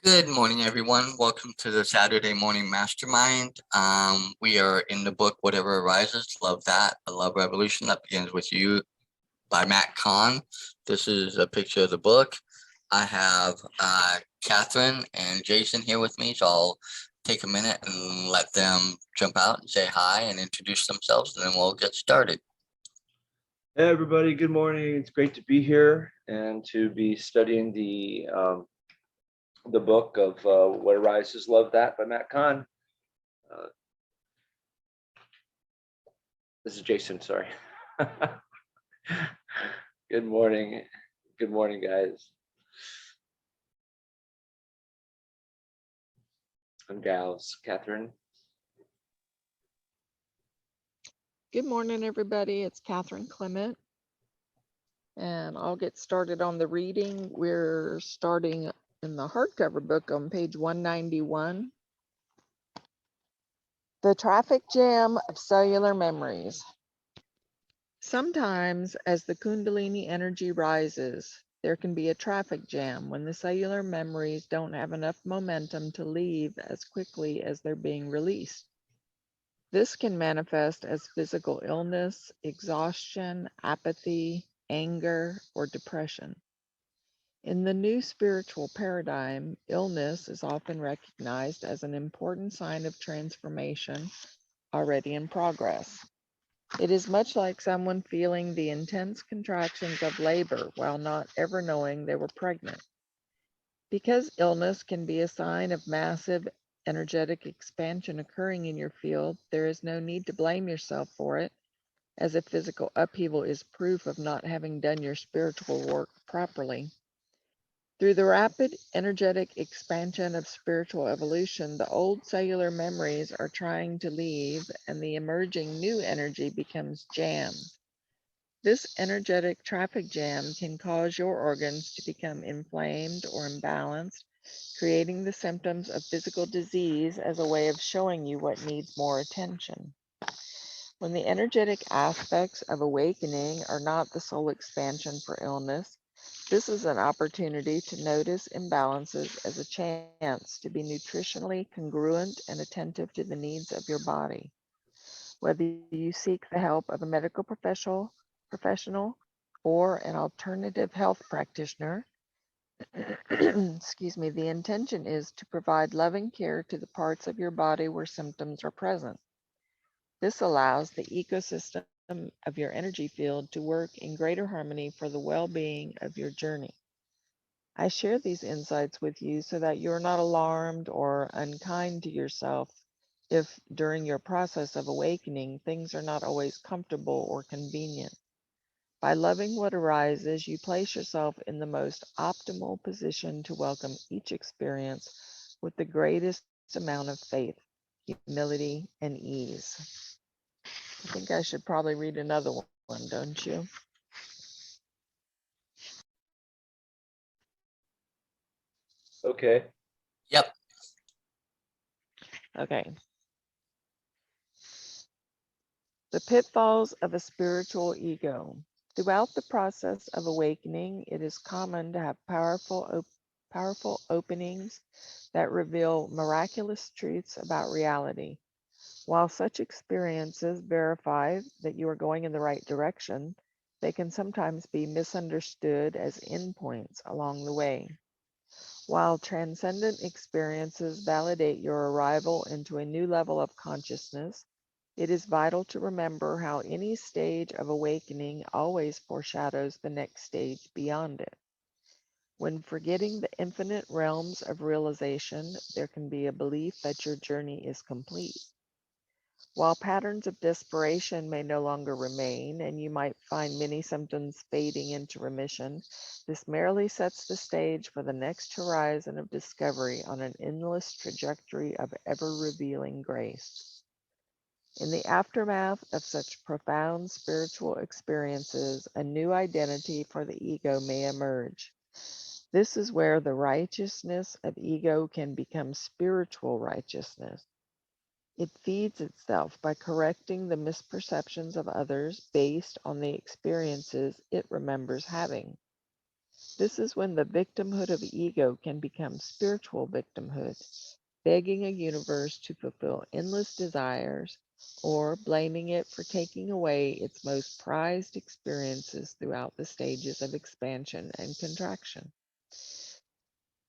Good morning, everyone. Welcome to the Saturday Morning Mastermind. We are in the book Whatever Arises, Love That, A Love Revolution That Begins With You by Matt Kahn. This is a picture of the book. I have Catherine and Jason here with me, so I'll take a minute and let them jump out and say hi and introduce themselves, and then we'll get started. Hey everybody, good morning. It's great to be here and to be studying the book of What Arises, Love That by Matt Kahn. This is Jason, sorry. Good morning. Good morning, guys. And gals. Catherine. Good morning, everybody. It's Catherine Clement, and I'll get started on the reading. We're starting in the hardcover book on page 191. The Traffic Jam of Cellular Memories. Sometimes, as the Kundalini energy rises, there can be a traffic jam when the cellular memories don't have enough momentum to leave as quickly as they're being released. This can manifest as physical illness, exhaustion, apathy, anger, or depression. In the new spiritual paradigm, illness is often recognized as an important sign of transformation already in progress. It is much like someone feeling the intense contractions of labor while not ever knowing they were pregnant. Because illness can be a sign of massive energetic expansion occurring in your field, there is no need to blame yourself for it, as if physical upheaval is proof of not having done your spiritual work properly. Through the rapid energetic expansion of spiritual evolution, the old cellular memories are trying to leave, and the emerging new energy becomes jammed. This energetic traffic jam can cause your organs to become inflamed or imbalanced, creating the symptoms of physical disease as a way of showing you what needs more attention. When the energetic aspects of awakening are not the sole expansion for illness, this is an opportunity to notice imbalances as a chance to be nutritionally congruent and attentive to the needs of your body. Whether you seek the help of a medical professional or an alternative health practitioner, excuse me, the intention is to provide loving care to the parts of your body where symptoms are present. This allows the ecosystem of your energy field to work in greater harmony for the well-being of your journey. I share these insights with you so that you're not alarmed or unkind to yourself if during your process of awakening things are not always comfortable or convenient. By loving what arises, you place yourself in the most optimal position to welcome each experience with the greatest amount of faith, humility, and ease. I think I should probably read another one, don't you? Okay. Yep. Okay. The pitfalls of a spiritual ego. Throughout the process of awakening, it is common to have powerful openings that reveal miraculous truths about reality. While such experiences verify that you are going in the right direction, they can sometimes be misunderstood as endpoints along the way. While transcendent experiences validate your arrival into a new level of consciousness, it is vital to remember how any stage of awakening always foreshadows the next stage beyond it. When forgetting the infinite realms of realization, there can be a belief that your journey is complete. While patterns of desperation may no longer remain, and you might find many symptoms fading into remission, this merely sets the stage for the next horizon of discovery on an endless trajectory of ever-revealing grace. In the aftermath of such profound spiritual experiences, a new identity for the ego may emerge. This is where the righteousness of ego can become spiritual righteousness. It feeds itself by correcting the misperceptions of others based on the experiences it remembers having. This is when the victimhood of ego can become spiritual victimhood, begging a universe to fulfill endless desires or blaming it for taking away its most prized experiences throughout the stages of expansion and contraction.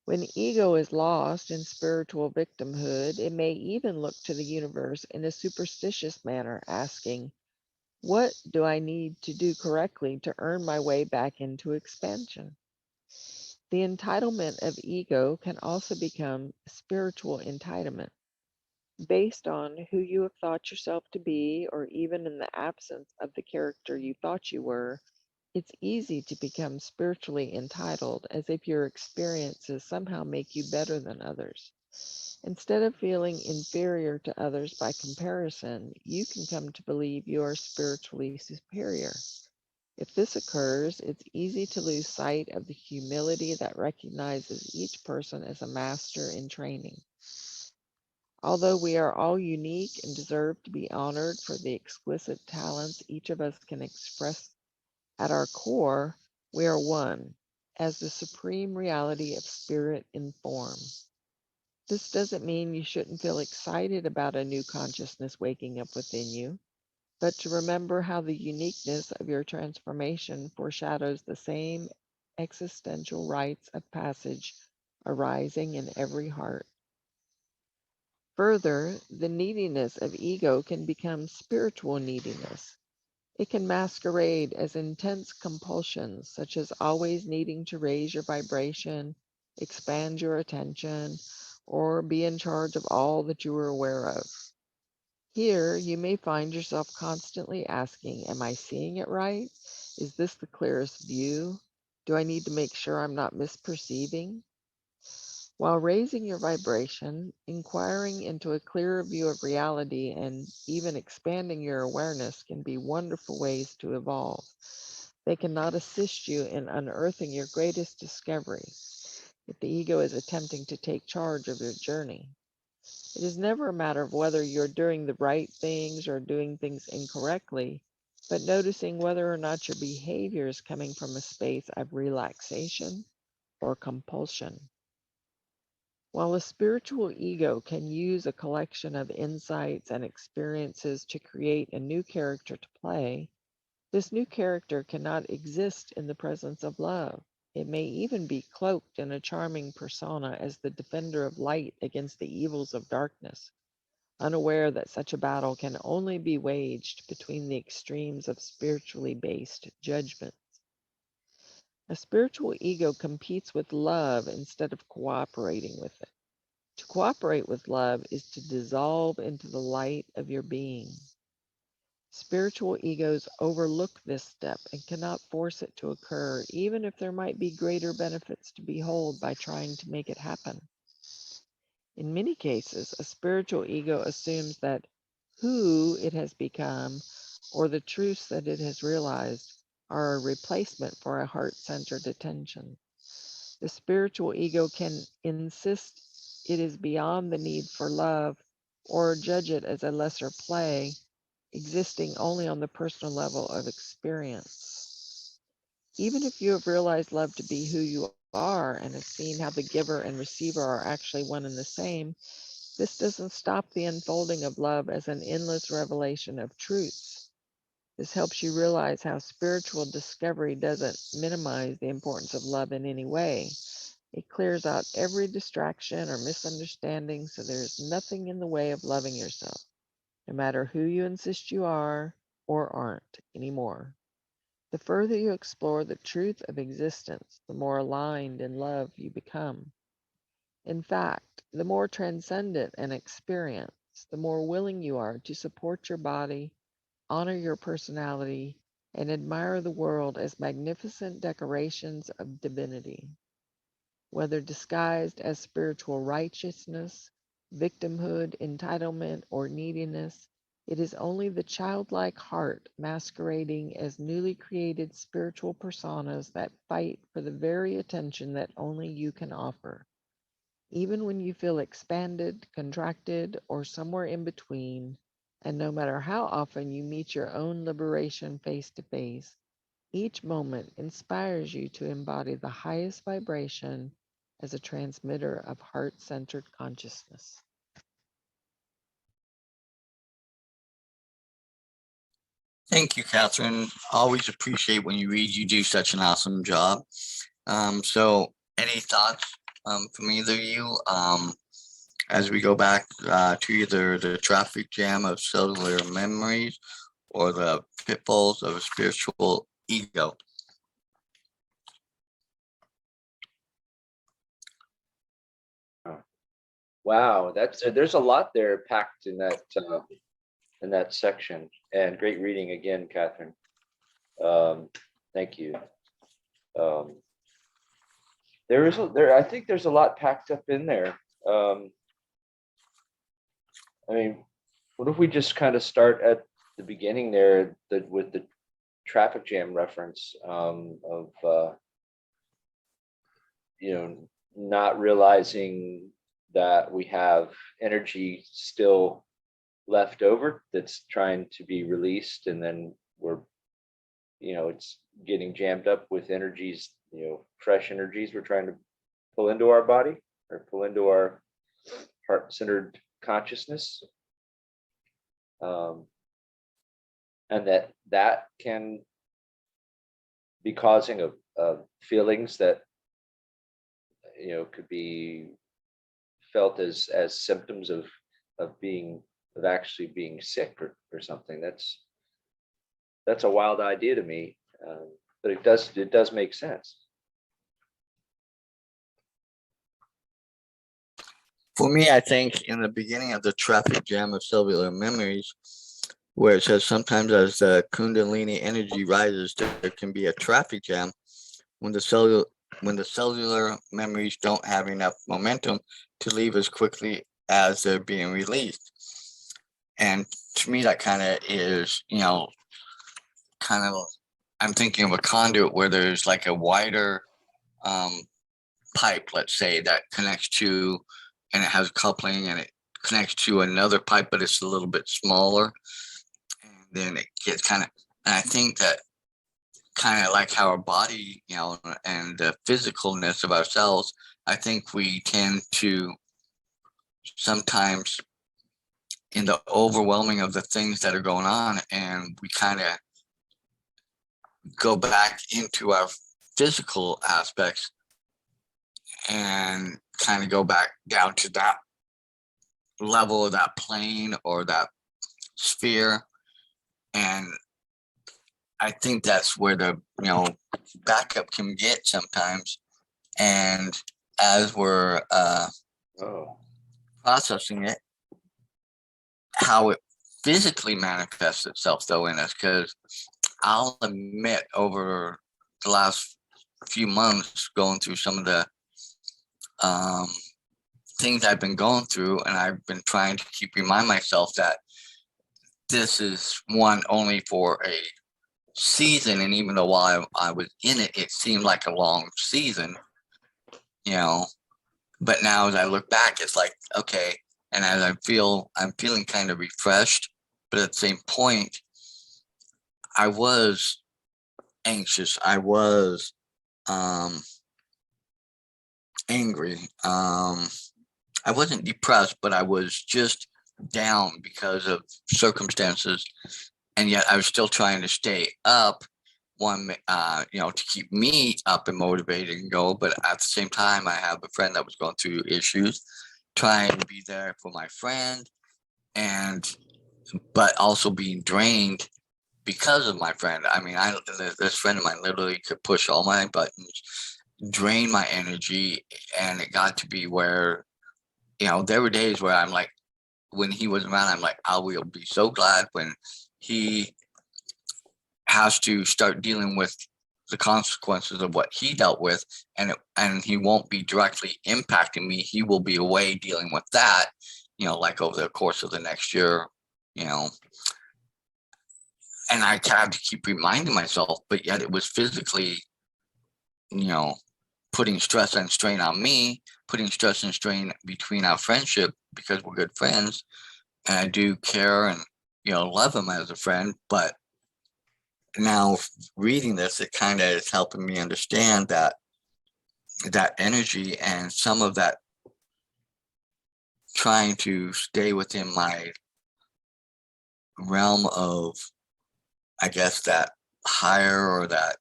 When ego is lost in spiritual victimhood, it may even look to the universe in a superstitious manner, asking, what do I need to do correctly to earn my way back into expansion? The entitlement of ego can also become spiritual entitlement, based on who you have thought yourself to be, or even in the absence of the character you thought you were. It's easy to become spiritually entitled, as if your experiences somehow make you better than others. Instead of feeling inferior to others by comparison, you can come to believe you are spiritually superior. If this occurs, it's easy to lose sight of the humility that recognizes each person as a master in training. Although we are all unique and deserve to be honored for the exquisite talents each of us can express, at our core, we are one, as the supreme reality of spirit in form. This doesn't mean you shouldn't feel excited about a new consciousness waking up within you, but to remember how the uniqueness of your transformation foreshadows the same existential rites of passage arising in every heart. Further, the neediness of ego can become spiritual neediness. It can masquerade as intense compulsions, such as always needing to raise your vibration, expand your attention, or be in charge of all that you are aware of. Here, you may find yourself constantly asking, am I seeing it right? Is this the clearest view? Do I need to make sure I'm not misperceiving? While raising your vibration, inquiring into a clearer view of reality, and even expanding your awareness can be wonderful ways to evolve. They cannot assist you in unearthing your greatest discovery if the ego is attempting to take charge of your journey. It is never a matter of whether you're doing the right things or doing things incorrectly, but noticing whether or not your behavior is coming from a space of relaxation or compulsion. While a spiritual ego can use a collection of insights and experiences to create a new character to play, this new character cannot exist in the presence of love. It may even be cloaked in a charming persona as the defender of light against the evils of darkness, unaware that such a battle can only be waged between the extremes of spiritually based judgment. A spiritual ego competes with love instead of cooperating with it. To cooperate with love is to dissolve into the light of your being. Spiritual egos overlook this step and cannot force it to occur, even if there might be greater benefits to behold by trying to make it happen. In many cases, a spiritual ego assumes that who it has become or the truths that it has realized are a replacement for a heart centered attention. The spiritual ego can insist it is beyond the need for love or judge it as a lesser play, existing only on the personal level of experience. Even if you have realized love to be who you are and have seen how the giver and receiver are actually one and the same, this doesn't stop the unfolding of love as an endless revelation of truths. This helps you realize how spiritual discovery doesn't minimize the importance of love in any way. It clears out every distraction or misunderstanding so there's nothing in the way of loving yourself, no matter who you insist you are or aren't anymore. The further you explore the truth of existence, the more aligned in love you become. In fact, the more transcendent an experience, the more willing you are to support your body, honor your personality, and admire the world as magnificent decorations of divinity. Whether disguised as spiritual righteousness, victimhood, entitlement, or neediness, it is only the childlike heart masquerading as newly created spiritual personas that fight for the very attention that only you can offer. Even when you feel expanded, contracted, or somewhere in between, and no matter how often you meet your own liberation face to face, Each moment inspires you to embody the highest vibration as a transmitter of heart-centered consciousness. Thank you, Catherine. Always appreciate when you read. You do such an awesome job. So any thoughts from either of you as we go back to either the traffic jam of cellular memories or the pitfalls of a spiritual ego? Wow, there's a lot there packed in that section, and great reading again, Catherine. Thank you. I think there's a lot packed up in there. I mean, what if we just kind of start at the beginning there with the traffic jam reference of not realizing that we have energy still left over that's trying to be released, and then it's getting jammed up with energies, fresh energies we're trying to pull into our body or pull into our heart-centered consciousness, and that can be causing of feelings that could be felt as symptoms of actually being sick or something. That's a wild idea to me, but it does make sense. For me, I think in the beginning of the traffic jam of cellular memories, where it says sometimes as the Kundalini energy rises, there can be a traffic jam when the cellular memories don't have enough momentum to leave as quickly as they're being released. And to me, that kind of is, I'm thinking of a conduit where there's like a wider pipe, let's say, that connects to, and it has coupling and it connects to another pipe, but it's a little bit smaller. And then it gets and I think that kind of like how our body, and the physicalness of ourselves, I think we tend to sometimes, in the overwhelming of the things that are going on, and we kind of go back into our physical aspects and kind of go back down to that level of that plane or that sphere. And I think that's where the backup can get sometimes. And as we're processing it, how it physically manifests itself though in us, because I'll admit over the last few months going through some of the things I've been going through, and I've been trying to remind myself that this is one only for a season, and even though while I was in it, it seemed like a long season, but now as I look back, it's like, okay, and as I'm feeling kind of refreshed, but at the same point, I was anxious, I was angry, I wasn't depressed, but I was just down because of circumstances, and yet I was still trying to stay up, to keep me up and motivated and go. But at the same time, I have a friend that was going through issues, trying to be there for my friend, but also being drained because of my friend. I mean, this friend of mine literally could push all my buttons, drain my energy, and it got to be where, there were days where I'm like, when he was around, I'm like, I will be so glad when he has to start dealing with the consequences of what he dealt with, and he won't be directly impacting me. He will be away dealing with that, like over the course of the next year, and I had to keep reminding myself, but yet it was physically, putting stress and strain on me, putting stress and strain between our friendship, because we're good friends and I do care and love him as a friend, but now reading this, it kind of is helping me understand that energy and some of that trying to stay within my realm of, I guess, that higher or that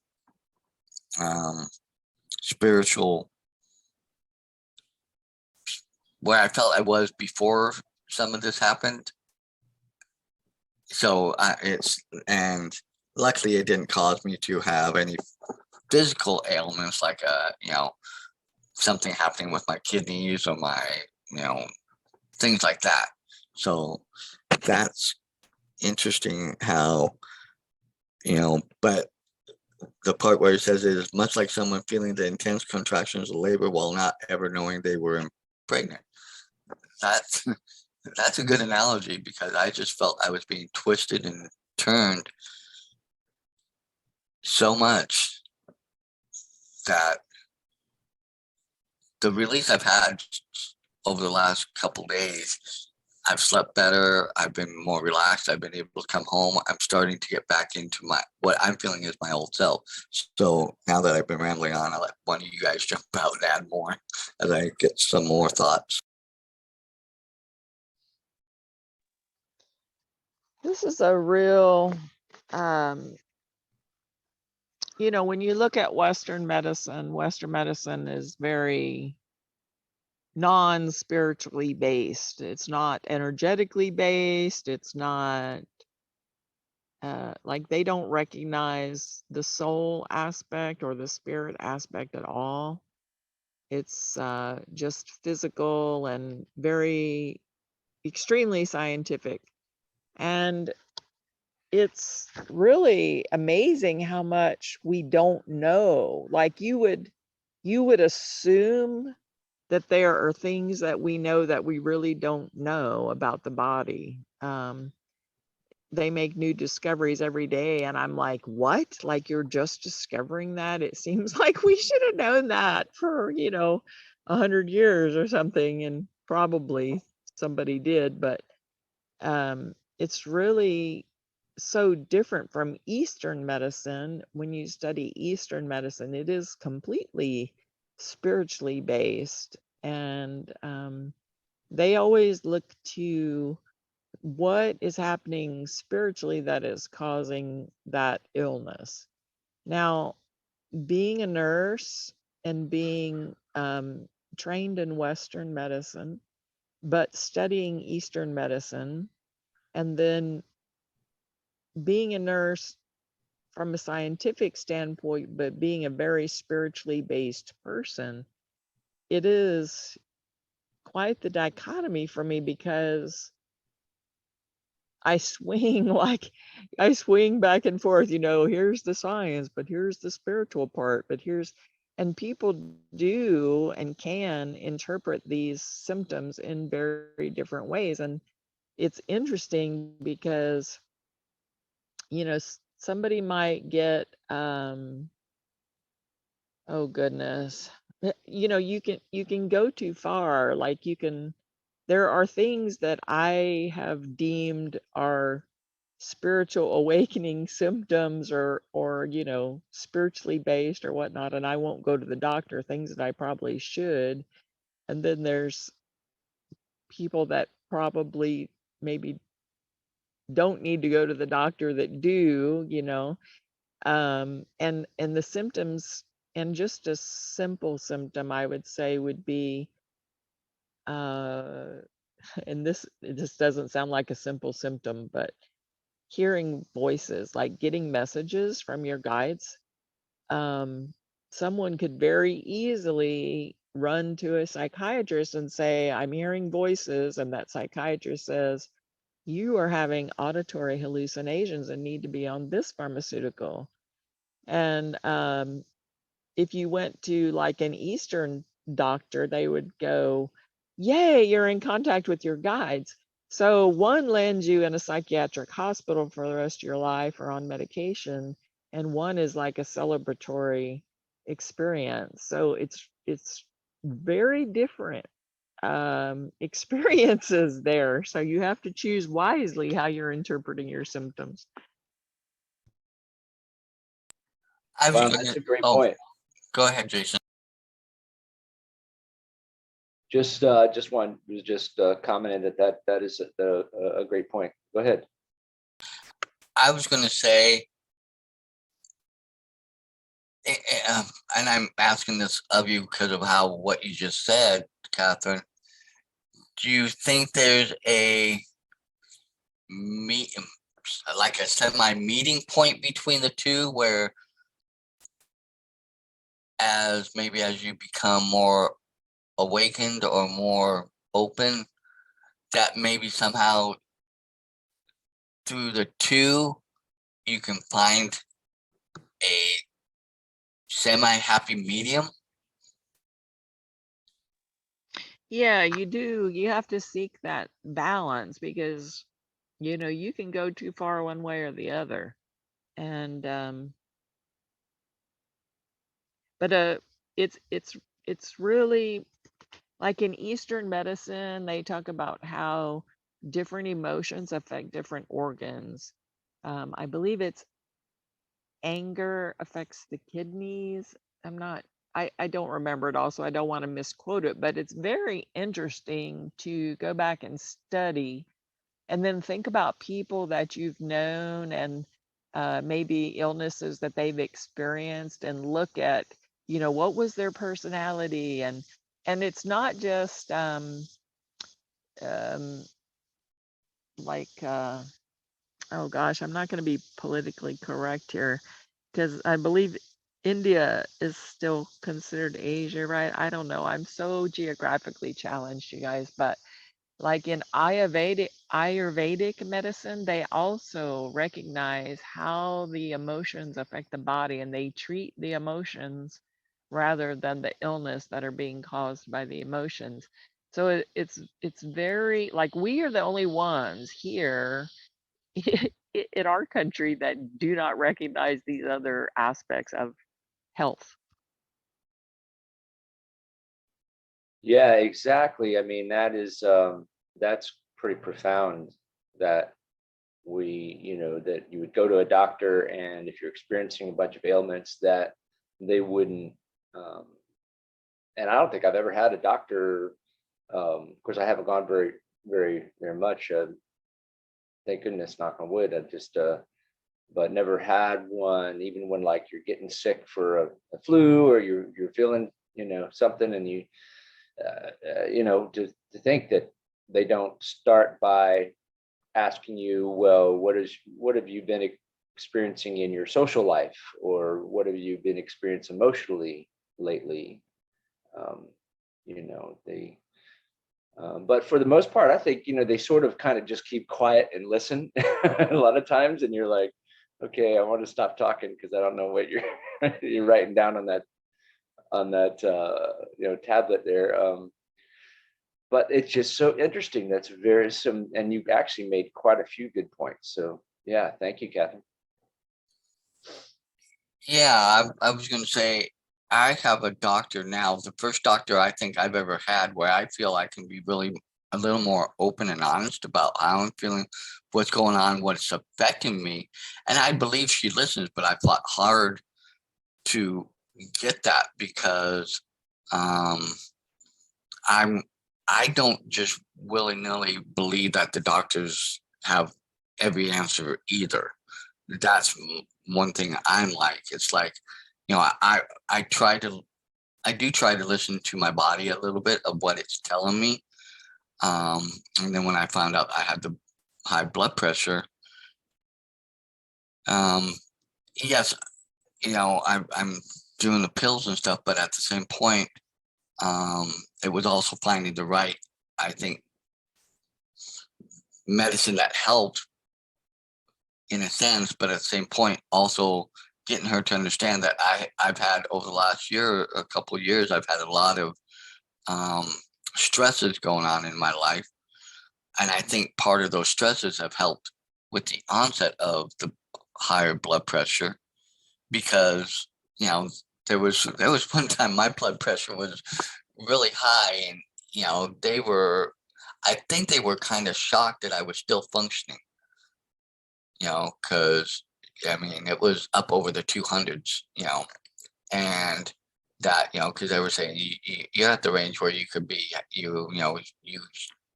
spiritual, where I felt I was before some of this happened. So and luckily it didn't cause me to have any physical ailments like something happening with my kidneys or my things like that. So that's interesting how but the part where it says it is much like someone feeling the intense contractions of labor while not ever knowing they were pregnant. That's that's a good analogy, because I just felt I was being twisted and turned so much that the release I've had over the last couple days, I've slept better. I've been more relaxed. I've been able to come home. I'm starting to get back into what I'm feeling is my old self. So now that I've been rambling on, I'll let one of you guys jump out and add more as I get some more thoughts. This is a real, when you look at Western medicine is very non-spiritually based. It's not energetically based. It's not like they don't recognize the soul aspect or the spirit aspect at all. It's just physical and very extremely scientific. And it's really amazing how much we don't know. Like you would assume that there are things that we know that we really don't know about the body. They make new discoveries every day, and I'm like, what? Like you're just discovering that? It seems like we should have known that for 100 years or something, and probably somebody did, but it's really so different from Eastern medicine. When you study Eastern medicine, it is completely spiritually based, and they always look to what is happening spiritually that is causing that illness. Now, being a nurse and being trained in Western medicine, but studying Eastern medicine, and then being a nurse from a scientific standpoint, but being a very spiritually based person, it is quite the dichotomy for me, because I swing I swing back and forth, here's the science, but here's the spiritual part, and people do and can interpret these symptoms in very different ways. And it's interesting because, somebody might get, oh goodness, you can go too far. Like there are things that I have deemed are spiritual awakening symptoms, or spiritually based or whatnot, and I won't go to the doctor, things that I probably should. And then there's people that probably maybe don't need to go to the doctor that do, and the symptoms, and just a simple symptom I would say would be uh and this doesn't sound like a simple symptom, but hearing voices, like getting messages from your guides. Someone could very easily run to a psychiatrist and say, I'm hearing voices, and that psychiatrist says, you are having auditory hallucinations and need to be on this pharmaceutical. And if you went to like an Eastern doctor, they would go, yay, you're in contact with your guides. So one lands you in a psychiatric hospital for the rest of your life or on medication, and one is like a celebratory experience. So it's very different experiences there. So you have to choose wisely how you're interpreting your symptoms. I was Wow, gonna, that's a great oh, point. go ahead, Jason. Just one was just commented that is a great point. Go ahead. I was gonna say, and I'm asking this of you because of what you just said, Catherine. Do you think there's a meet, like a semi-meeting point between the two, where as you become more awakened or more open, that maybe somehow through the two you can find a semi-happy medium? Yeah, you do. You have to seek that balance because, you can go too far one way or the other. And but it's really like in Eastern medicine, they talk about how different emotions affect different organs. I believe it's anger affects the kidneys. I'm not, I don't remember it all, so I don't want to misquote it, but it's very interesting to go back and study and then think about people that you've known and maybe illnesses that they've experienced and look at, what was their personality, and it's not just um, like oh gosh, I'm not going to be politically correct here because I believe India is still considered Asia, right? I don't know. I'm so geographically challenged, you guys, but like in Ayurvedic medicine, they also recognize how the emotions affect the body and they treat the emotions rather than the illness that are being caused by the emotions. So it's very like we are the only ones here in our country that do not recognize these other aspects of health. Yeah, exactly. I mean, that's pretty profound that that you would go to a doctor and if you're experiencing a bunch of ailments that they wouldn't, um, and I don't think I've ever had a doctor, of course I haven't gone very much, thank goodness, knock on wood. I just, but never had one, even when like you're getting sick for a flu or you're feeling, something and to think that they don't start by asking you, well, what have you been experiencing in your social life, or what have you been experiencing emotionally lately? Um, they. But for the most part, I think they sort of kind of just keep quiet and listen a lot of times, and you're like, okay, I want to stop talking because I don't know what you're you're writing down on that tablet there. But it's just so interesting. That's very some, and you actually made quite a few good points. So yeah, thank you, Catherine. Yeah, I was gonna say I have a doctor now, the first doctor I think I've ever had where I feel I can be really a little more open and honest about how I'm feeling, what's going on, what's affecting me. And I believe she listens, but I fought hard to get that because um I'm I don't just willy-nilly believe that the doctors have every answer either. That's one thing I'm like. It's like, I try to I do try to listen to my body a little bit of what it's telling me. And then when I found out I had the high blood pressure, um, yes, I'm doing the pills and stuff, but at the same point, it was also finding the right, I think, medicine that helped in a sense, but at the same point, also getting her to understand that I've had over the last year, a couple of years, I've had a lot of um, stresses going on in my life, and I think part of those stresses have helped with the onset of the higher blood pressure because you know there was one time my blood pressure was really high, and they were, I think they were kind of shocked that I was still functioning, because I mean, it was up over the 200s, and that, because they were saying you're at the range where you could be, you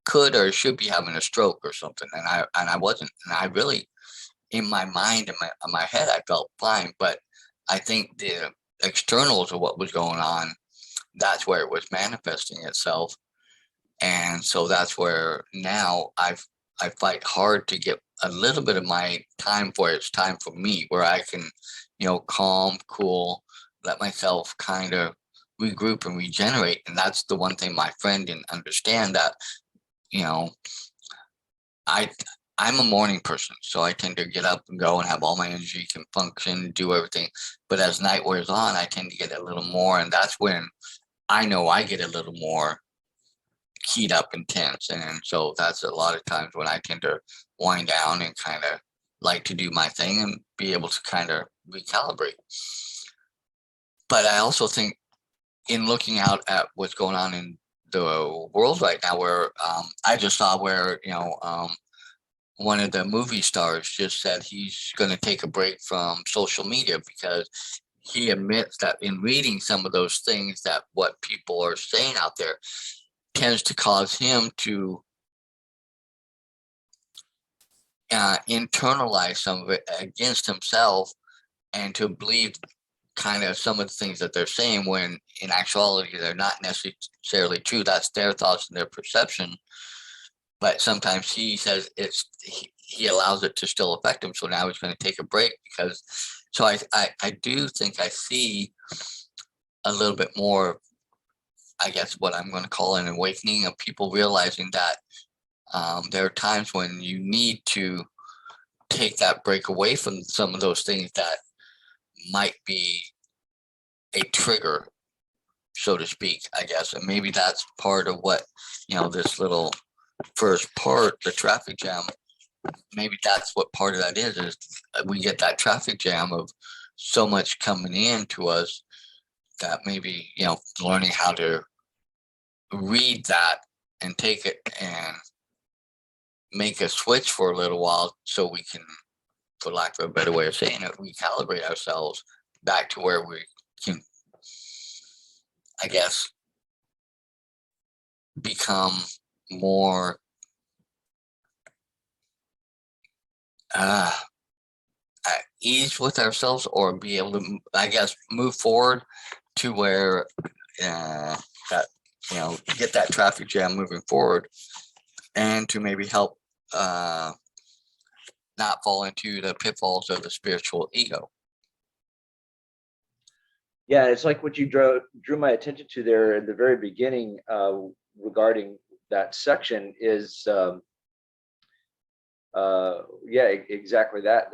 could or should be having a stroke or something. And I wasn't. And I really, in my mind, in my head, I felt fine. But I think the externals of what was going on, that's where it was manifesting itself. And so that's where now I fight hard to get a little bit of my time where it's time for me, where I can, calm, cool, let myself kind of regroup and regenerate. And that's the one thing my friend didn't understand, that, you know, I I'm a morning person, so I tend to get up and go and have all my energy, can function, do everything. But as night wears on, I tend to get a little more, and that's when I know I get a little more keyed up and tense. And so that's a lot of times when I tend to wind down and kind of like to do my thing and be able to kind of recalibrate. But I also think, in looking out at what's going on in the world right now, where I just saw where, one of the movie stars just said he's going to take a break from social media because he admits that in reading some of those things, that what people are saying out there tends to cause him to internalize some of it against himself, and to believe kind of some of the things that they're saying, when in actuality they're not necessarily true. That's their thoughts and their perception. But sometimes he says he allows it to still affect him. So now he's going to take a break because. So I do think I see a little bit more, I guess, what I'm going to call an awakening of people realizing that there are times when you need to take that break away from some of those things that might be a trigger, so to speak, I guess. And maybe that's part of what, this little first part, the traffic jam, maybe that's what part of that is we get that traffic jam of so much coming in to us, that maybe, learning how to read that and take it and make a switch for a little while, so we can, for lack of a better way of saying it, recalibrate ourselves back to where we can, I guess, become more at ease with ourselves, or be able to, I guess, move forward to where that, get that traffic jam moving forward, and to maybe help not fall into the pitfalls of the spiritual ego. Yeah, it's like what you drew my attention to there in the very beginning, regarding that section is, exactly that.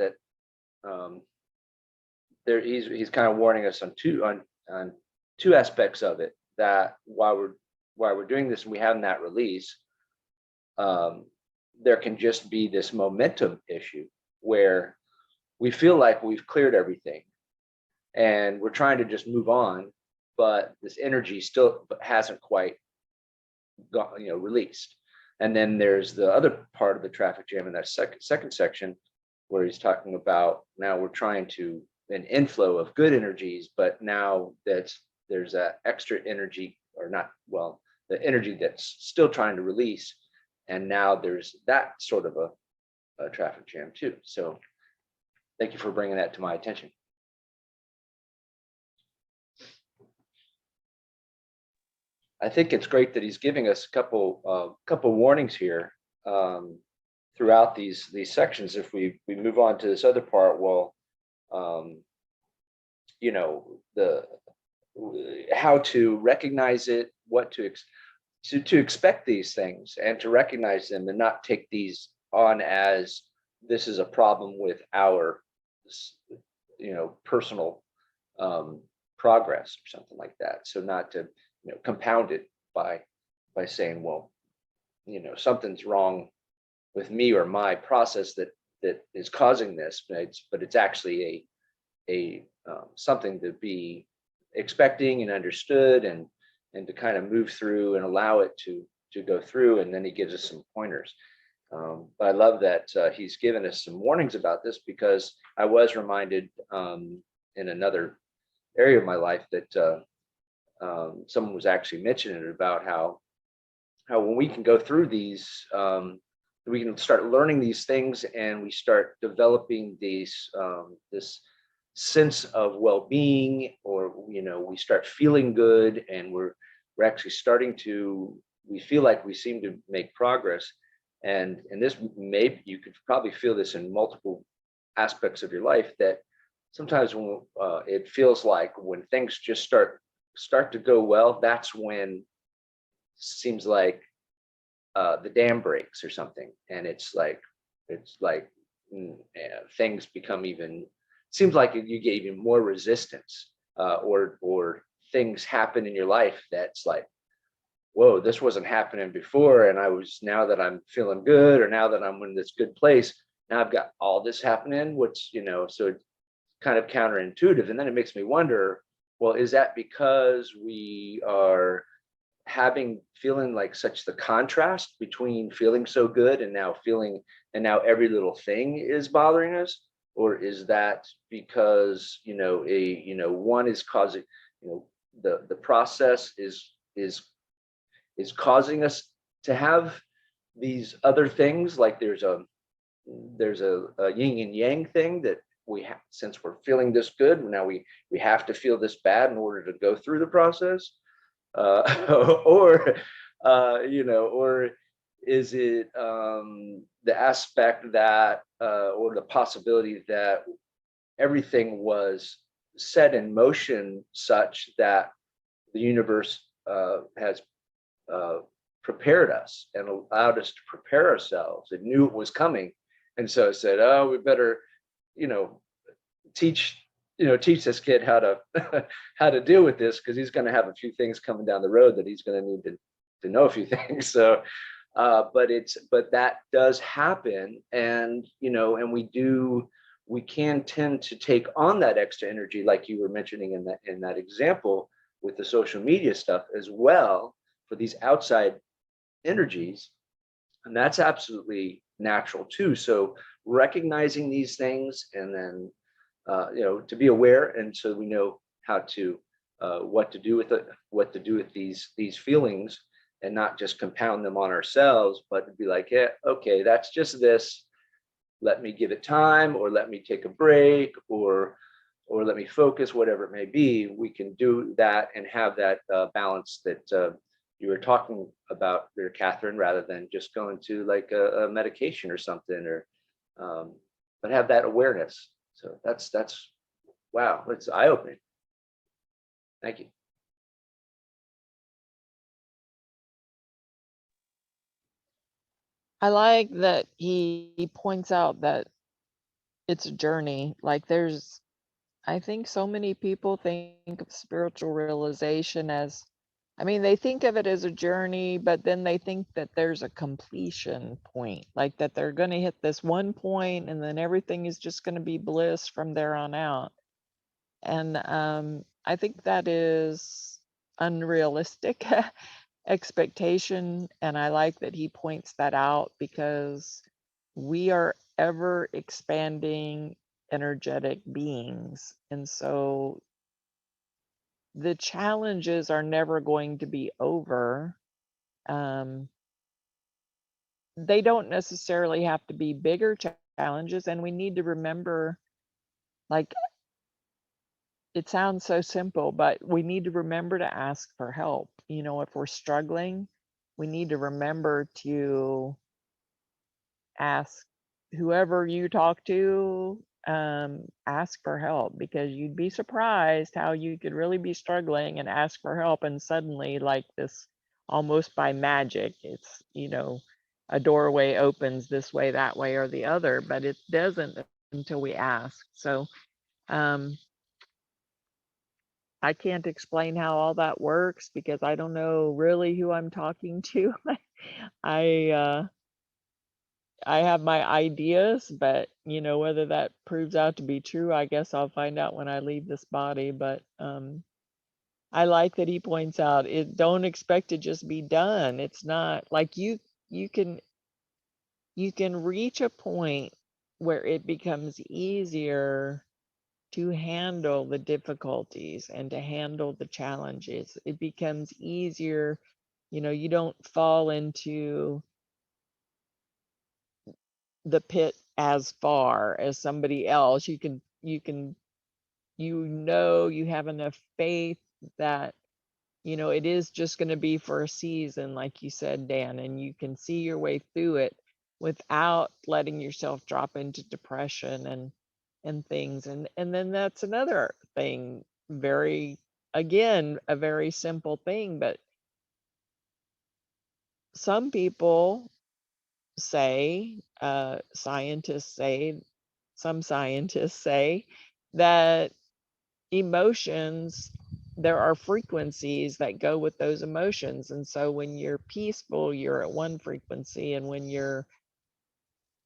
There he's kind of warning us on two aspects of it, that while we're doing this and we have that release, there can just be this momentum issue where we feel like we've cleared everything and we're trying to just move on, but this energy still hasn't quite got, released. And then there's the other part of the traffic jam in that second section, where he's talking about, now we're trying to an inflow of good energies, but now there's that extra energy, or not, well, the energy that's still trying to release, and now there's that sort of a traffic jam too. So thank you for bringing that to my attention. I think it's great that he's giving us a couple warnings here throughout these sections. If we move on to this other part, well, the how to recognize it, what to expect these things, and to recognize them and not take these on as this is a problem with our personal progress or something like that. So not to compound it by saying, well, something's wrong with me or my process that is causing this, but it's actually a something to be expecting and understood, and to kind of move through and allow it to go through. And then he gives us some pointers. But I love that he's given us some warnings about this, because I was reminded in another area of my life that someone was actually mentioning it about how when we can go through these, we can start learning these things, and we start developing these this sense of well-being, or we start feeling good, and we're actually starting to, we feel like we seem to make progress. And this, maybe you could probably feel this in multiple aspects of your life, that sometimes when it feels like when things just start to go well, that's when seems like the dam breaks or something, and it's like things become even, seems like you get even more resistance, or things happen in your life that's like, whoa, this wasn't happening before, and now that I'm feeling good, or now that I'm in this good place, now I've got all this happening, which so it's kind of counterintuitive. And then it makes me wonder, well, is that because we are feeling like such the contrast between feeling so good and now every little thing is bothering us? Or is that because one is causing, the process is causing us to have these other things, like there's a yin and yang thing, that we have, since we're feeling this good, now we have to feel this bad in order to go through the process, or or is it the aspect that, or the possibility that everything was set in motion such that the universe has prepared us and allowed us to prepare ourselves. It knew it was coming, and so it said, "Oh, we better, teach teach this kid how to how to deal with this, because he's going to have a few things coming down the road that he's going to need to know a few things." So, but that does happen, and and we can tend to take on that extra energy, like you were mentioning in that example with the social media stuff as well, for these outside energies, and that's absolutely natural too. So recognizing these things, and then to be aware, and so we know how to what to do with it, what to do with these feelings, and not just compound them on ourselves, but to be like, yeah, okay, that's just this. Let me give it time, or let me take a break, or let me focus, whatever it may be. We can do that and have that balance that you were talking about there, Catherine, rather than just going to like a medication or something, or but have that awareness. So that's wow, it's eye-opening. Thank you. I like that he points out that it's a journey. Like I think so many people think of spiritual realization as, I mean, they think of it as a journey, but then they think that there's a completion point, like that they're going to hit this one point and then everything is just going to be bliss from there on out. And I think that is unrealistic expectation. And I like that he points that out, because we are ever expanding energetic beings. And so the challenges are never going to be over. They don't necessarily have to be bigger challenges. And we need to remember, like, it sounds so simple, but we need to remember to ask for help. If we're struggling, we need to remember to ask whoever you talk to, ask for help, because you'd be surprised how you could really be struggling and ask for help, and suddenly, like this, almost by magic, it's a doorway opens this way, that way, or the other, but it doesn't until we ask. So I can't explain how all that works, because I don't know really who I'm talking to. I I have my ideas, but whether that proves out to be true, I guess I'll find out when I leave this body. But I like that he points out, don't expect to just be done. It's not like you can you can reach a point where it becomes easier to handle the difficulties and to handle the challenges. It becomes easier, you don't fall into the pit as far as somebody else. You have enough faith that it is just going to be for a season, like you said, Dan, and you can see your way through it without letting yourself drop into depression and things. And then that's another thing, again, a very simple thing, but some people say, some scientists say that emotions, there are frequencies that go with those emotions. And so when you're peaceful, you're at one frequency. And when you're,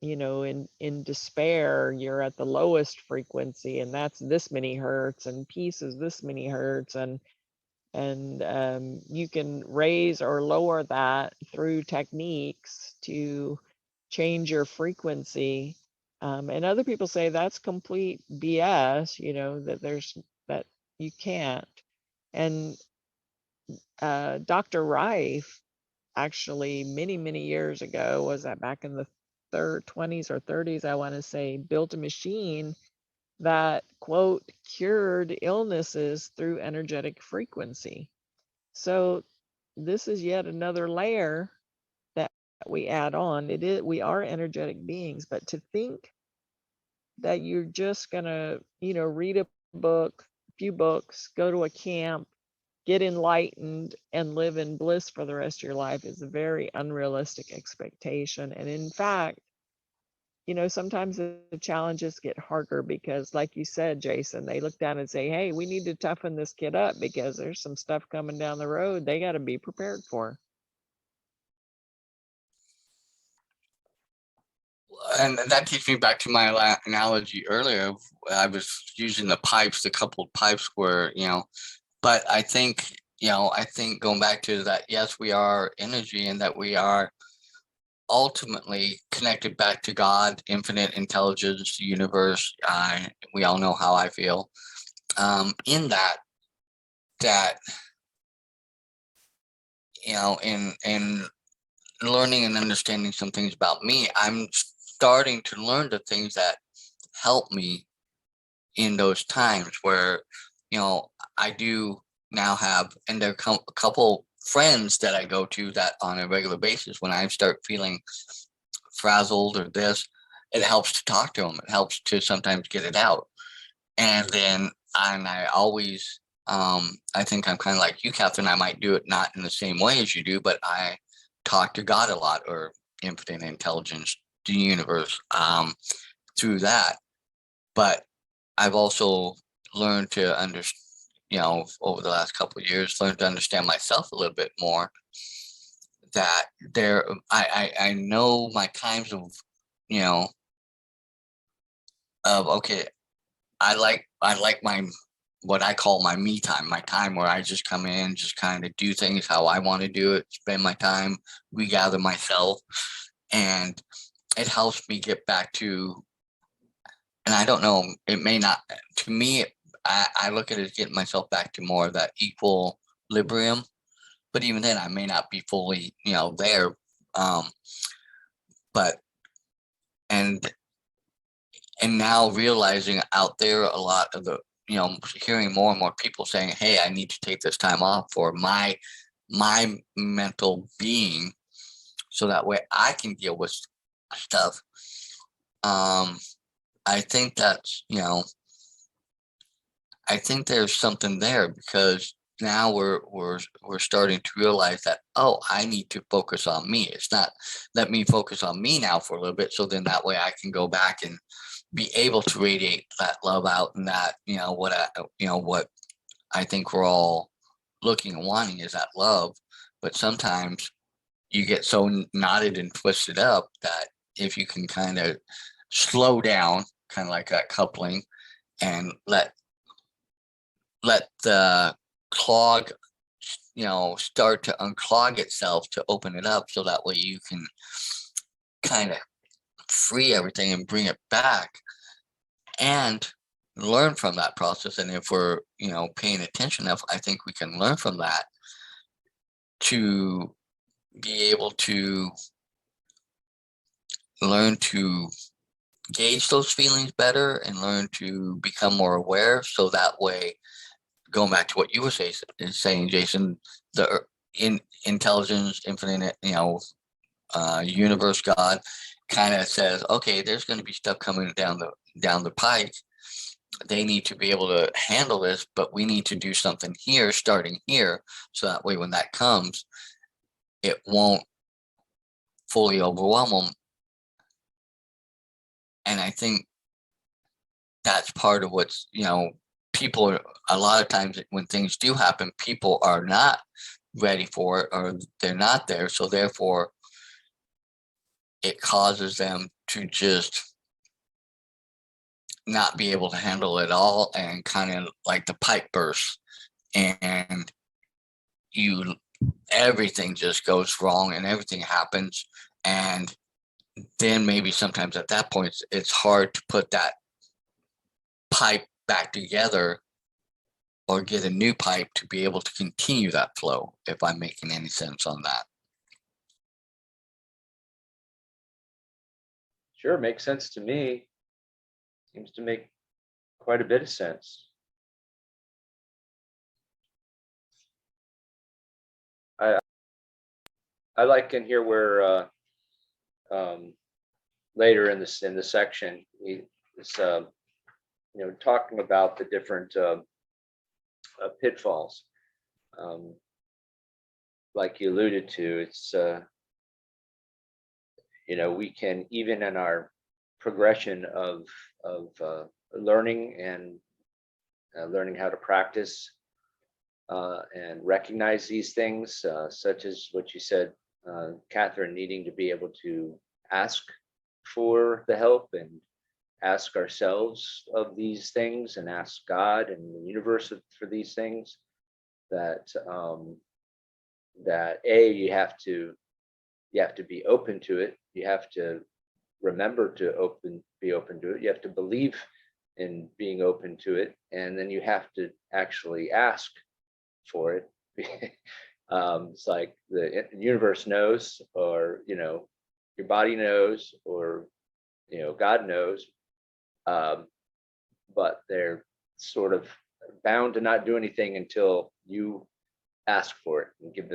in despair, you're at the lowest frequency. And that's this many hertz, and peace is this many hertz. And you can raise or lower that through techniques to change your frequency. And other people say that's complete BS, that you can't. And Dr. Rife, actually, many, many years ago, was that back in the 20s or 30s, I want to say, built a machine that, quote, cured illnesses through energetic frequency. So this is yet another layer that we add on. We are energetic beings, but to think that you're just gonna, read a book, a few books, go to a camp, get enlightened, and live in bliss for the rest of your life is a very unrealistic expectation. And in fact, sometimes the challenges get harder because, like you said, Jason, they look down and say, hey, we need to toughen this kid up because there's some stuff coming down the road they got to be prepared for. And that takes me back to my analogy earlier. I was using the pipes, the coupled pipes where, but I think going back to that, yes, we are energy, and that we are ultimately connected back to God, infinite intelligence, the universe. We all know how I feel. In that in learning and understanding some things about me, I'm starting to learn the things that help me in those times where, I do now have, and there are a couple friends that I go to that on a regular basis when I start feeling frazzled or this, it helps to talk to them. It helps to sometimes get it out. And then, I always, I think I'm kind of like you, Catherine. I might do it not in the same way as you do, but I talk to God a lot, or infinite intelligence, the universe, through that. But I've also learned to understand, over the last couple of years, learned to understand myself a little bit more. That I know my times of, okay, I like my, what I call my me time, my time where I just come in, just kind of do things how I want to do it, spend my time, regather myself, and it helps me get back to, and I don't know, it may not, to me, I look at it as getting myself back to more of that equilibrium, but even then I may not be fully, there. But, and now realizing out there a lot of the, hearing more and more people saying, hey, I need to take this time off for my mental being, so that way I can deal with stuff. I think that's, I think there's something there, because now we're starting to realize that, oh, I need to focus on me. It's not, let me focus on me now for a little bit, so then that way I can go back and be able to radiate that love out, and that, what I think we're all looking and wanting is that love. But sometimes you get so knotted and twisted up that if you can kind of slow down, kind of like that coupling, and let the clog, start to unclog itself to open it up, so that way you can kind of free everything and bring it back and learn from that process. And if we're, paying attention enough, I think we can learn from that to be able to learn to gauge those feelings better and learn to become more aware. So that way, going back to what you were saying, Jason, the intelligence, infinite, universe, God, kind of says, okay, there's going to be stuff coming down the pike. They need to be able to handle this, but we need to do something here, starting here, so that way when that comes, it won't fully overwhelm them. And I think that's part of what's, people are, a lot of times when things do happen, people are not ready for it, or they're not there. So therefore, it causes them to just not be able to handle it all, and kind of like the pipe burst, and everything just goes wrong and everything happens. And then maybe sometimes at that point, it's hard to put that pipe back together or get a new pipe to be able to continue that flow, if I'm making any sense on that. Sure, makes sense to me. Seems to make quite a bit of sense. I like in here where later in the section it's talking about the different pitfalls. Like you alluded to, it's we can, even in our progression of learning and learning how to practice and recognize these things, such as what you said, Catherine, needing to be able to ask for the help and ask ourselves of these things and ask God and the universe for these things, that you have to be open to it. You have to remember to be open to it. You have to believe in being open to it, and then you have to actually ask for it. It's like the universe knows, or your body knows, or God knows, but they're sort of bound to not do anything until you ask for it and give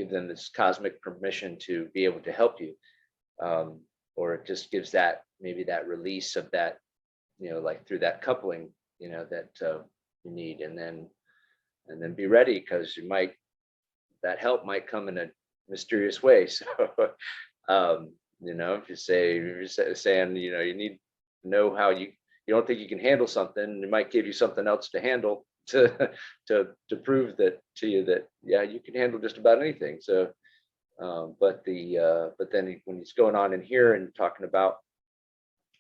them this cosmic permission to be able to help you, or it just gives that release of that, like through that coupling, that you need, and then be ready, because that help might come in a mysterious way. So if you're saying you need to know how you don't think you can handle something, it might give you something else to handle to prove that to you that you can handle just about anything. So but then when he's going on in here and talking about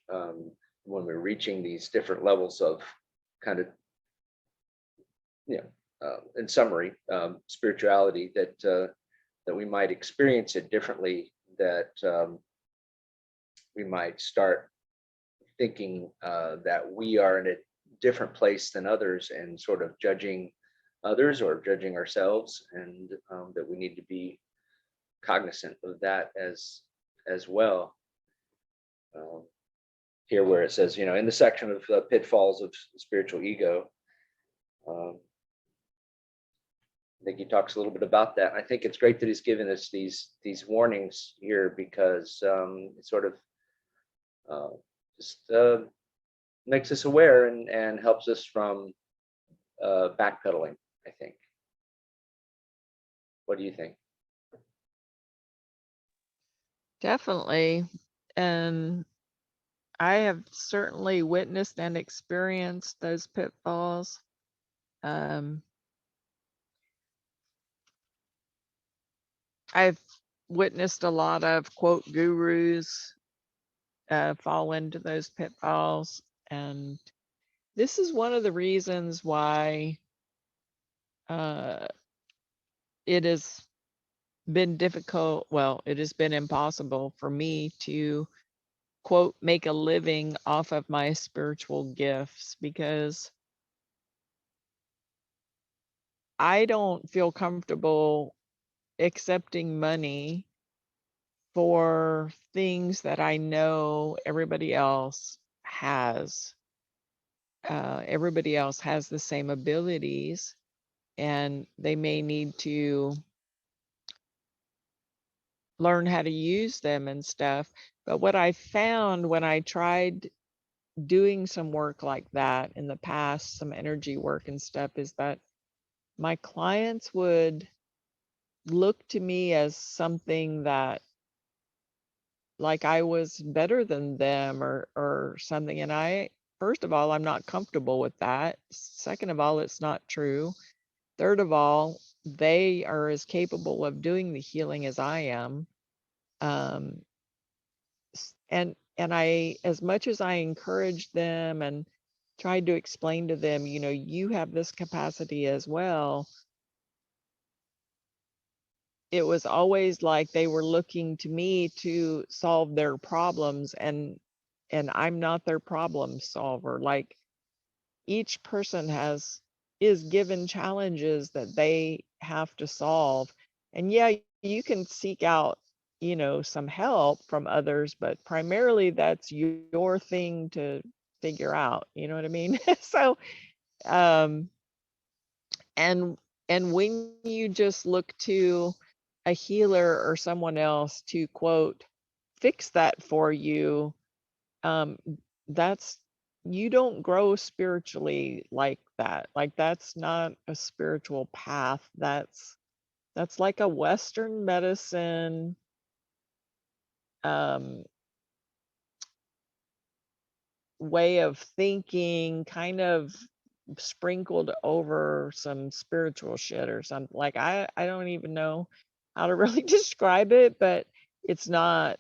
when we're reaching these different levels of kind of in summary, spirituality, that we might experience it differently, that we might start thinking that we are in a different place than others, and sort of judging others or judging ourselves, and that we need to be cognizant of that as well. Here where it says, in the section of pitfalls of spiritual ego, I think he talks a little bit about that. I think it's great that he's given us these warnings here, because it sort of just makes us aware and helps us from backpedaling, I think. What do you think? Definitely. And I have certainly witnessed and experienced those pitfalls. I've witnessed a lot of quote gurus fall into those pitfalls. And this is one of the reasons why it is been difficult. Well, it has been impossible for me to, quote, make a living off of my spiritual gifts because I don't feel comfortable accepting money for things that I know everybody else has. Everybody else has the same abilities and they may need to learn how to use them and stuff. But what I found when I tried doing some work like that in the past, some energy work and stuff, is that my clients would look to me as something that like I was better than them or something. And I, first of all, I'm not comfortable with that. Second of all, it's not true. Third of all, they are as capable of doing the healing as I am. Um, and I, as much as I encouraged them and tried to explain to them, you know, you have this capacity as well, it was always like they were looking to me to solve their problems, and I'm not their problem solver. Like each person is given challenges that they have to solve. And yeah, you can seek out, you know, some help from others, but primarily that's your thing to figure out, you know what I mean? So um and when you just look to a healer or someone else to, quote, fix that for you, um that's, you don't grow spiritually like that. Like that's not a spiritual path. That's like a Western medicine um way of thinking, kind of sprinkled over some spiritual shit or something. Like I don't even know how to really describe it, but it's not,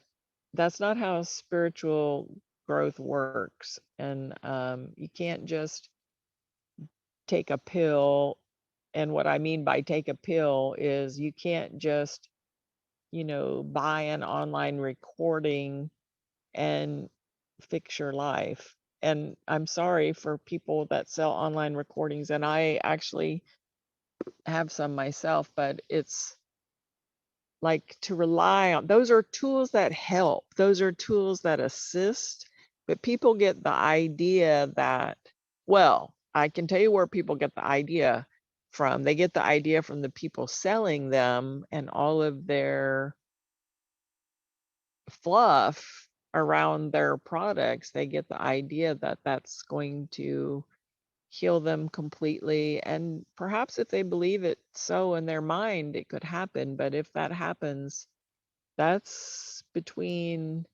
that's not how spiritual growth works. And you can't just take a pill. And what I mean by take a pill is you can't just, you know, buy an online recording and fix your life. And I'm sorry for people that sell online recordings, and I actually have some myself, but it's like to rely on, those are tools that help, those are tools that assist, but people get the idea that, well, I can tell you where people get the idea from. They get the idea from the people selling them and all of their fluff around their products. They get the idea that that's going to heal them completely. And perhaps if they believe it so in their mind, it could happen. But if that happens, that's between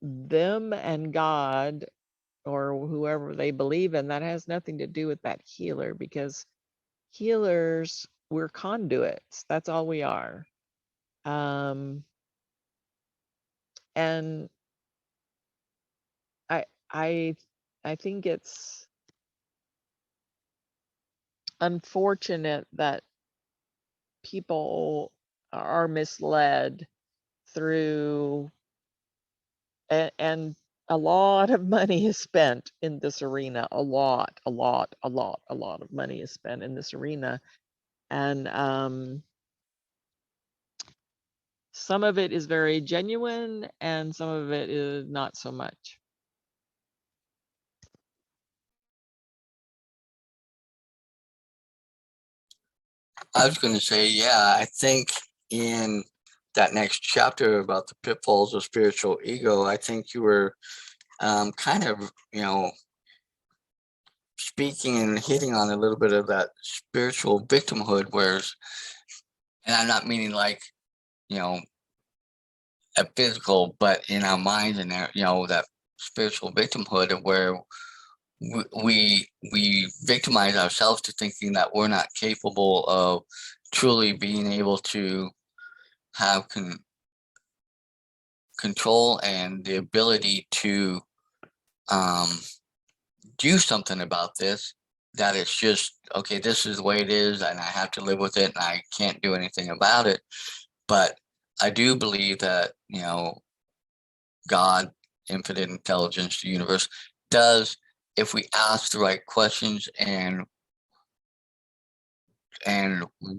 them and God or whoever they believe in. That has nothing to do with that healer, because healers, we're conduits. That's all we are. Um, and I I I think it's unfortunate that people are misled through and a lot of money is spent in this arena. A lot of money is spent in this arena. And some of it is very genuine and some of it is not so much. I was going to say, yeah, I think in that next chapter about the pitfalls of spiritual ego, I think you were kind of, you know, speaking and hitting on a little bit of that spiritual victimhood, whereas, and I'm not meaning like, you know, a physical, but in our minds and our, you know, that spiritual victimhood of where we victimize ourselves to thinking that we're not capable of truly being able to have control and the ability to um, do something about this. that it's just, okay, this is the way it is and I have to live with it and I can't do anything about it. But I do believe that, God, infinite intelligence, the universe, does, if we ask the right questions and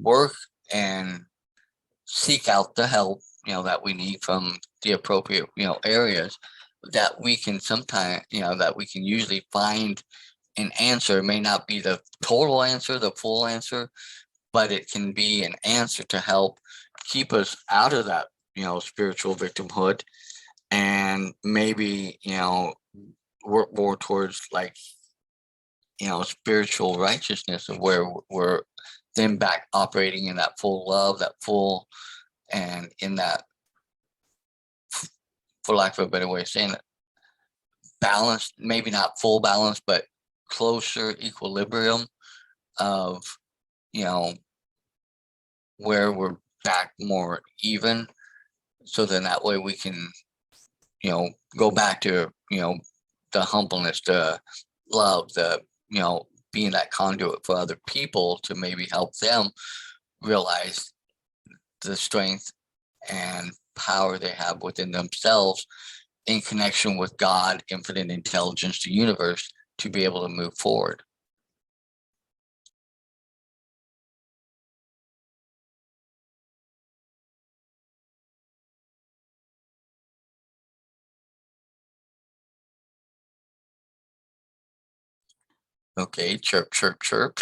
work and seek out the help, that we need from the appropriate, areas, that we can sometimes, that we can usually find an answer. It may not be the total answer, the full answer, but it can be an answer to help keep us out of that, spiritual victimhood, and maybe, work more towards, like, spiritual righteousness, of where we're then back operating in that full love, that full, and in that, for lack of a better way of saying it, balance, maybe not full balance, but closer equilibrium of, you know, where we're back more even. So then that way we can, go back to, the humbleness, the love, the, being that conduit for other people to maybe help them realize the strength and power they have within themselves in connection with God, infinite intelligence, the universe, to be able to move forward. Okay, chirp, chirp, chirp.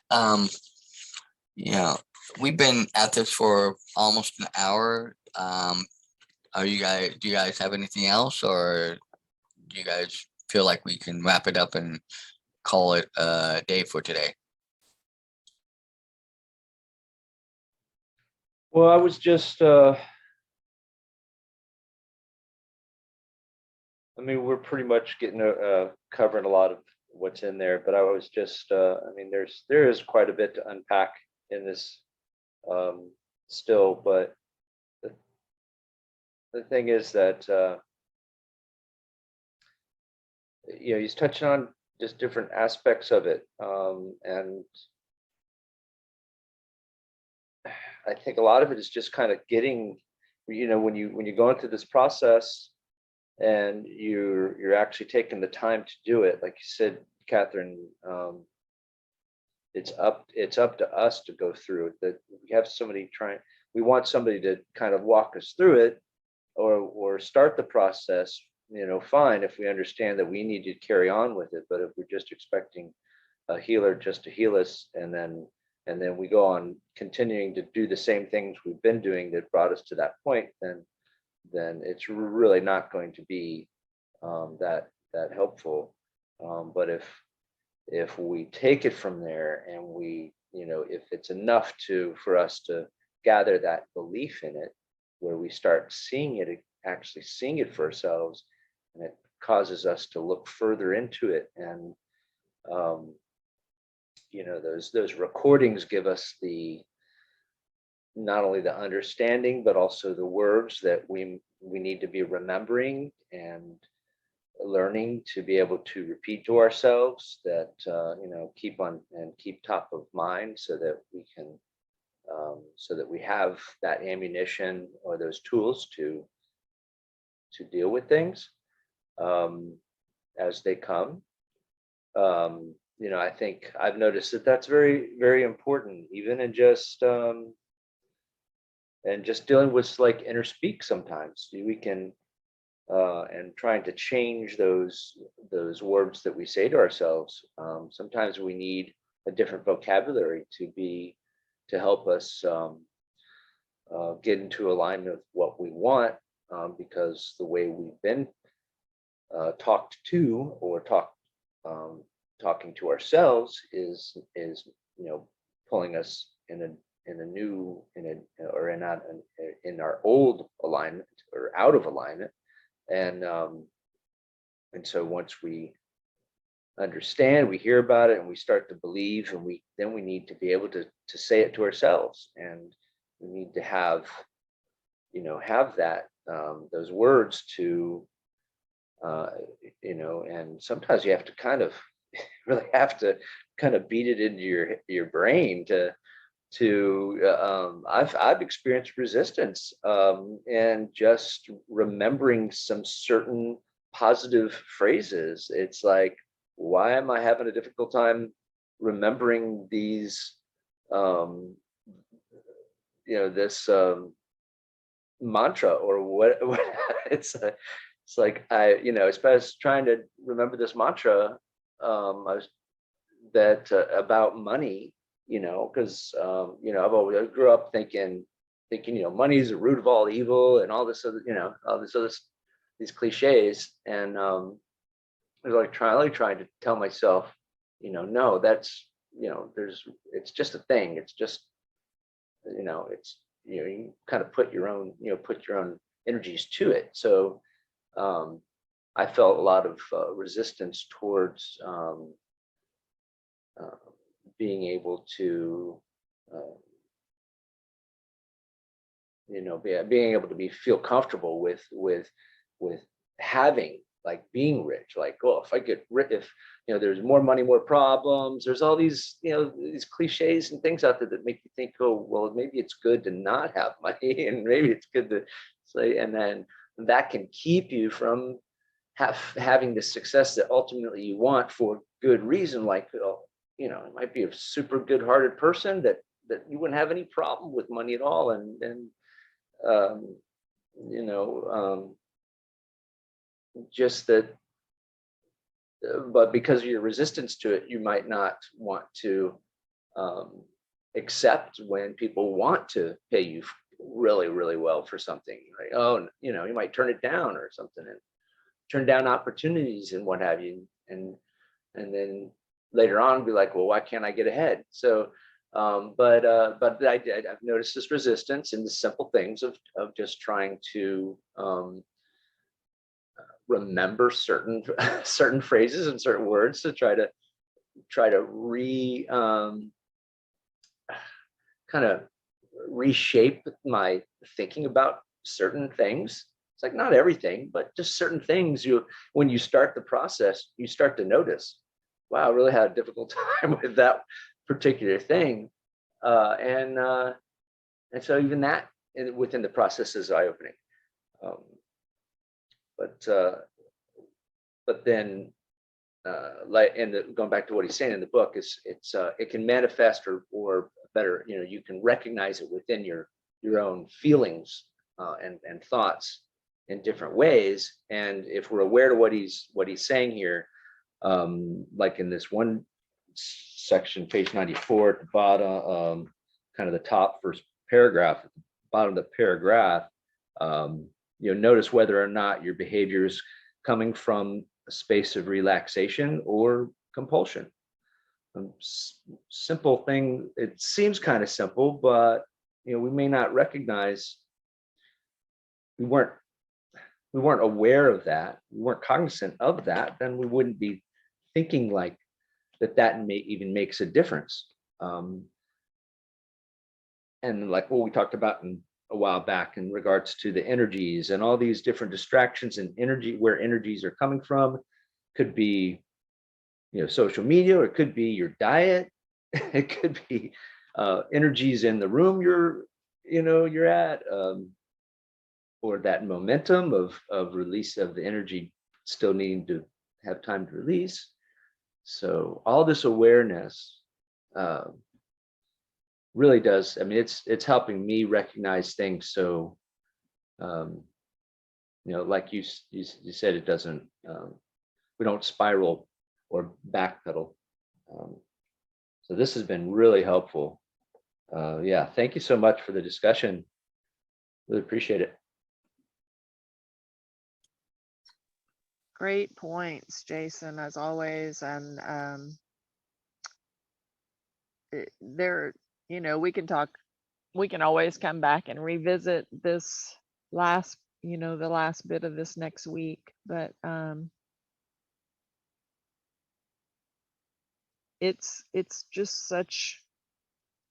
um, yeah, we've been at this for almost an hour. Do you guys have anything else, or do you guys feel like we can wrap it up and call it a day for today? Well, I was just, I mean, we're pretty much getting covering a lot of what's in there, but I was just, I mean, there is quite a bit to unpack in this still, but the thing is that he's touching on just different aspects of it, and I think a lot of it is just kind of getting, when you're going through this process and you're actually taking the time to do it, like you said, Catherine. It's up to us to go through it. That we have somebody trying. We want somebody to kind of walk us through it, or start the process. Fine, if we understand that we need to carry on with it. But if we're just expecting a healer just to heal us, and then we go on continuing to do the same things we've been doing that brought us to that point, then it's really not going to be that helpful. But if we take it from there, and if it's enough for us to gather that belief in it, where we start seeing it, actually seeing it for ourselves, and it causes us to look further into it. And those recordings give us not only the understanding, but also the words that we need to be remembering and learning to be able to repeat to ourselves, that keep on and keep top of mind, so that we can so that we have that ammunition or those tools to deal with things as they come. I think I've noticed that that's very, very important, even in just dealing with, like, inner speak. Sometimes we can and trying to change those words that we say to ourselves. Sometimes we need a different vocabulary to help us get into alignment with what we want, because the way we've been talked to, or talking to ourselves, is pulling us in our old alignment, or out of alignment. And so once we understand, we hear about it, and we start to believe, and we need to be able to say it to ourselves, and we need to have that those words to and sometimes you have to kind of really have to kind of beat it into your brain I've experienced resistance, and just remembering some certain positive phrases. It's like, why am I having a difficult time remembering these, um, this mantra or what it's like as far as trying to remember this mantra, I was that about money, because I grew up thinking, money is the root of all evil and all this other, all this other, these cliches. And I was like trying to tell myself, no, that's, it's just a thing. It's just, it's, you kind of put your own, energies to it. So I felt a lot of resistance towards uh, being able to, uh, being able to feel comfortable with having, like, being rich. Like, oh, if I get rich, if there's more money, more problems. There's all these, these cliches and things out there that make you think, oh, well, maybe it's good to not have money, and maybe it's good to say, and then that can keep you from having the success that ultimately you want for good reason. Like, it might be a super good-hearted person that you wouldn't have any problem with money at all, and um, you know, just that. But because of your resistance to it, you might not want to accept when people want to pay you really, really well for something. Like, oh, you might turn it down or something, and turn down opportunities and what have you, and then later on be like, well, why can't I get ahead? So but I've noticed this resistance in the simple things of just trying to remember certain certain phrases and certain words to try to kind of reshape my thinking about certain things. It's like not everything, but just certain things. When you start the process, you start to notice, wow, I really had a difficult time with that particular thing. And so even that within the process is eye-opening. Um, but then like, and going back to what he's saying in the book, is it can manifest, or better, you can recognize it within your own feelings and thoughts in different ways. And if we're aware to what he's saying here, like in this one section, page 94 at the bottom, kind of the top first paragraph, at the bottom of the paragraph, notice whether or not your behavior is coming from a space of relaxation or compulsion. Simple thing. It seems kind of simple, but we may not recognize. We weren't aware of that. We weren't cognizant of that. Then we wouldn't be thinking like that even makes a difference. And like what we talked about a while back in regards to the energies and all these different distractions and energy, where energies are coming from, could be, social media, or it could be your diet. It could be energies in the room you're at, or that momentum of release of the energy still needing to have time to release. So all this awareness really does. I mean, it's helping me recognize things. So, like you said, it doesn't. We don't spiral or backpedal. So this has been really helpful. Yeah, thank you so much for the discussion. Really appreciate it. Great points, Jason, as always. And we can always come back and revisit this last, the last bit of this next week. But it's just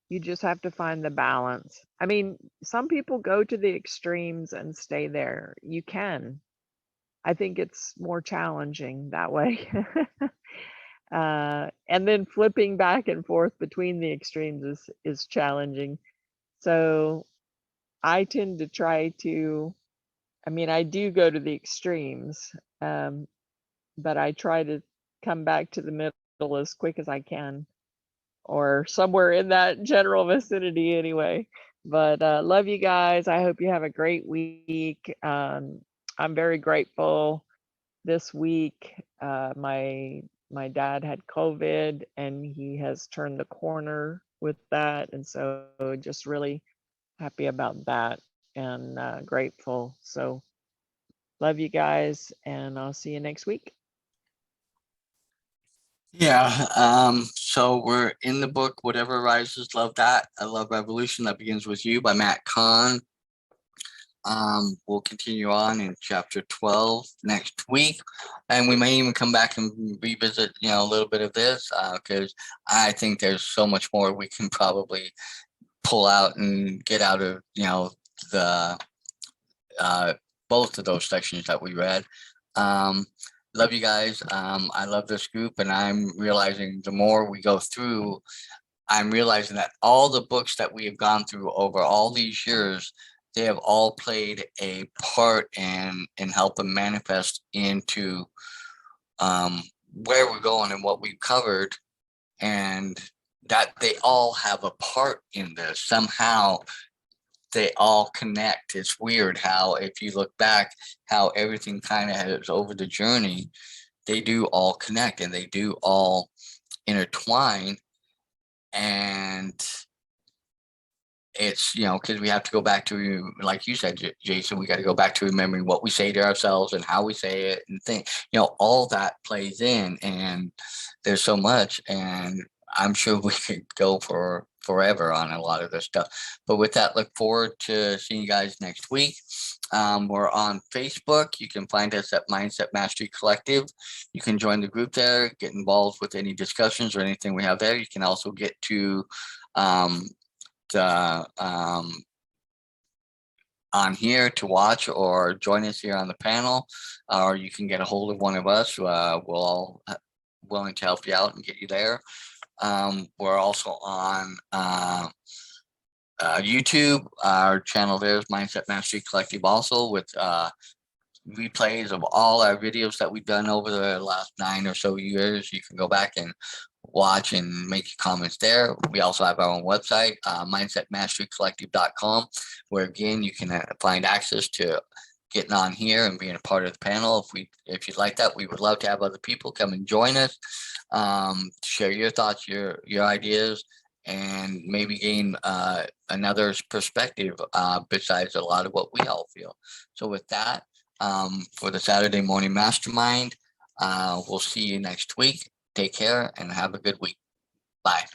you just have to find the balance. I mean, some people go to the extremes and stay there. You can. I think it's more challenging that way. And then flipping back and forth between the extremes is challenging. So I tend to try to, I mean, I do go to the extremes, but I try to come back to the middle as quick as I can, or somewhere in that general vicinity anyway. But love you guys. I hope you have a great week. I'm very grateful this week. My dad had COVID and he has turned the corner with that, and so just really happy about that and grateful. So love you guys, and I'll see you next week. Yeah, so we're in the book, Whatever Arises, Love That, I Love Revolution, That Begins With You by Matt Kahn. We'll continue on in chapter 12 next week, and we may even come back and revisit, a little bit of this, because I think there's so much more we can probably pull out and get out of, the both of those sections that we read. Love you guys. I love this group, and I'm realizing the more we go through, I'm realizing that all the books that we have gone through over all these years, they have all played a part in helping manifest into where we're going and what we've covered, and that they all have a part in this somehow. They all connect. It's weird how, if you look back, how everything kind of has over the journey, they do all connect and they do all intertwine. And it's, because we have to go back to, like you said, Jason, we got to go back to remembering what we say to ourselves and how we say it and think, all that plays in, and there's so much, and I'm sure we could go for forever on a lot of this stuff. But with that, look forward to seeing you guys next week. We're on Facebook. You can find us at Mindset Mastery Collective. You can join the group there, get involved with any discussions or anything we have there. You can also get to on here to watch or join us here on the panel, or you can get a hold of one of us. We'll all willing to help you out and get you there. We're also on YouTube. Our channel there is Mindset Mastery Collective, also with replays of all our videos that we've done over the last 9 or so years. You can go back and watch and make your comments there. We also have our own website, mindsetmasterycollective.com, where again you can find access to getting on here and being a part of the panel. If you'd like that, we would love to have other people come and join us, share your thoughts, your ideas, and maybe gain another perspective besides a lot of what we all feel. So with that, for the Saturday Morning Mastermind, we'll see you next week. Take care and have a good week. Bye.